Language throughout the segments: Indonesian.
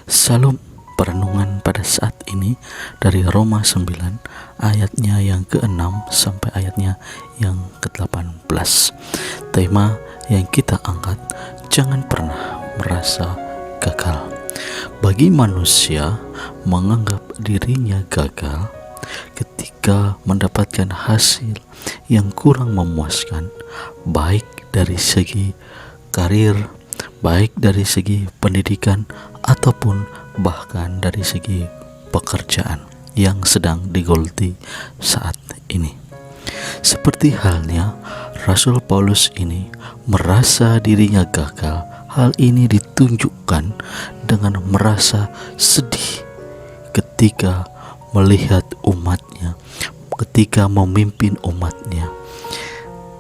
Salam perenungan pada saat ini dari Roma 9 ayatnya yang ke-6 sampai ayatnya yang ke-18. Tema yang kita angkat, jangan pernah merasa gagal. Bagi manusia, menganggap dirinya gagal ketika mendapatkan hasil yang kurang memuaskan, baik dari segi karir, baik dari segi pendidikan, ataupun bahkan dari segi pekerjaan yang sedang digeluti saat ini. Seperti halnya Rasul Paulus ini merasa dirinya gagal. Hal ini ditunjukkan dengan merasa sedih ketika melihat umatnya, ketika memimpin umatnya,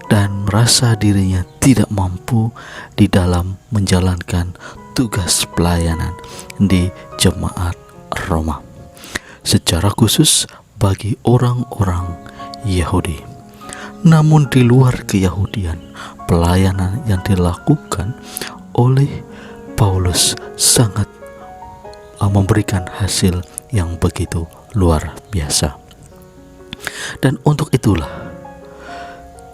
dan merasa dirinya tidak mampu di dalam menjalankan tugas pelayanan di jemaat Roma, secara khusus bagi orang-orang Yahudi. Namun di luar keyahudian, pelayanan yang dilakukan oleh Paulus sangat memberikan hasil yang begitu luar biasa. Dan untuk itulah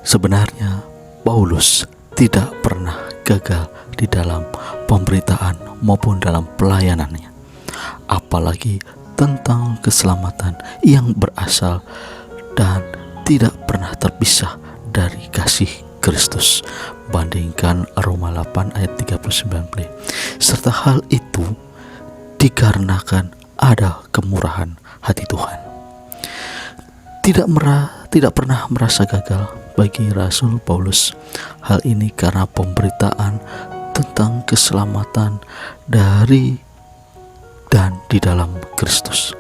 sebenarnya Paulus tidak pernah gagal di dalam pemberitaan maupun dalam pelayanannya, apalagi tentang keselamatan yang berasal dan tidak pernah terpisah dari kasih Kristus. Bandingkan Roma 8 ayat 39b. Serta hal itu dikarenakan ada kemurahan hati Tuhan. Tidak pernah merasa gagal bagi Rasul Paulus. Hal ini karena pemberitaan tentang keselamatan dari dan di dalam Kristus.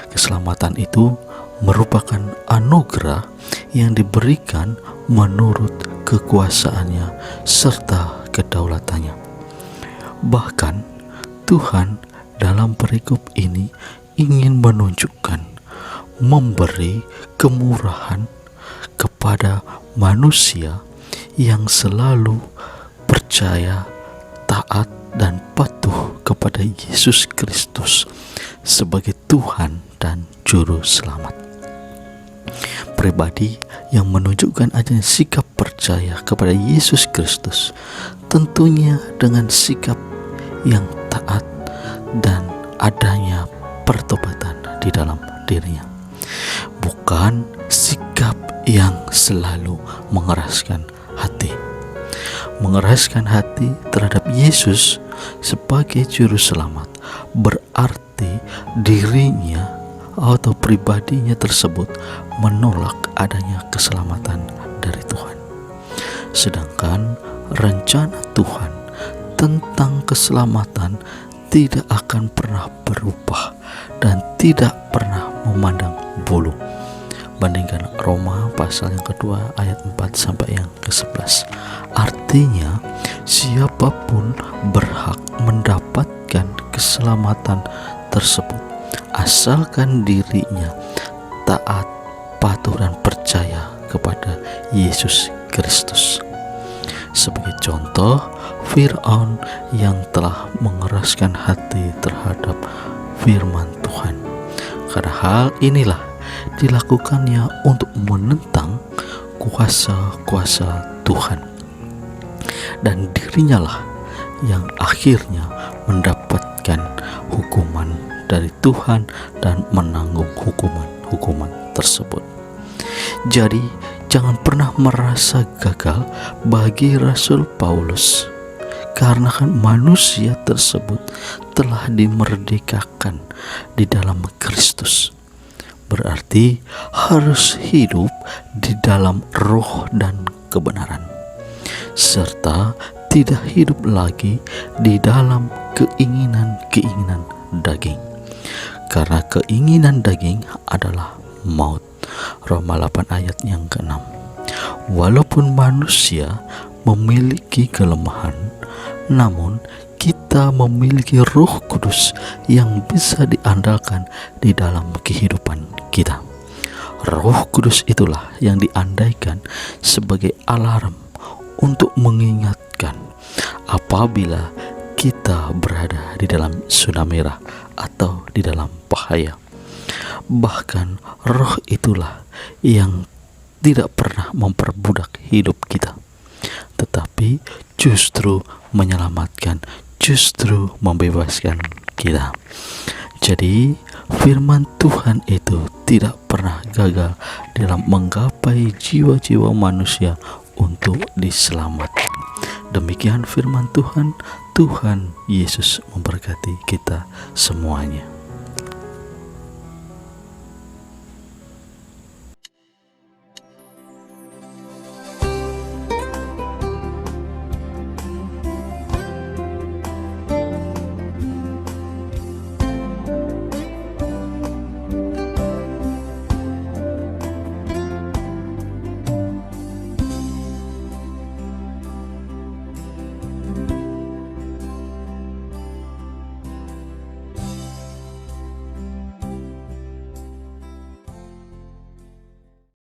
Keselamatan itu merupakan anugerah yang diberikan menurut kekuasaannya serta kedaulatannya. Bahkan Tuhan dalam perikop ini ingin menunjukkan, memberi kemurahan kepada manusia yang selalu percaya, taat, dan patuh kepada Yesus Kristus sebagai Tuhan dan Juru Selamat. Pribadi yang menunjukkan adanya sikap percaya kepada Yesus Kristus, tentunya dengan sikap yang taat dan adanya pertobatan di dalam dirinya, bukan sikap yang selalu mengeraskan hati. Mengeraskan hati terhadap Yesus sebagai Juru Selamat berarti dirinya atau pribadinya tersebut menolak adanya keselamatan dari Tuhan. Sedangkan rencana Tuhan tentang keselamatan tidak akan pernah berubah dan tidak pernah memandang bulu. Bandingkan Roma pasal yang kedua ayat 4 sampai yang ke-11. Artinya siapapun berhak mendapatkan keselamatan tersebut asalkan dirinya taat, patuh, dan percaya kepada Yesus Kristus. Sebagai contoh, Fir'aun yang telah mengeraskan hati terhadap firman Tuhan. Karena hal inilah dilakukannya untuk menentang kuasa-kuasa Tuhan, dan dirinya lah yang akhirnya mendapatkan hukuman dari Tuhan dan menanggung hukuman tersebut. Jadi jangan pernah merasa gagal bagi Rasul Paulus, karena kan manusia tersebut telah dimerdekakan di dalam Kristus. Berarti harus hidup di dalam roh dan kebenaran, serta tidak hidup lagi di dalam keinginan-keinginan daging. Karena keinginan daging adalah maut. Roma 8 ayat yang ke-6. Walaupun manusia memiliki kelemahan, namun kita memiliki Roh Kudus yang bisa diandalkan di dalam kehidupan kita. Roh Kudus itulah yang diandaikan sebagai alarm untuk mengingatkan apabila kita berada di dalam zona merah atau di dalam bahaya. Bahkan roh itulah yang tidak pernah memperbudak hidup kita, tetapi justru menyelamatkan, justru membebaskan kita. Jadi firman Tuhan itu tidak pernah gagal dalam menggapai jiwa-jiwa manusia untuk diselamatkan. Demikian firman Tuhan. Tuhan Yesus memberkati kita semuanya.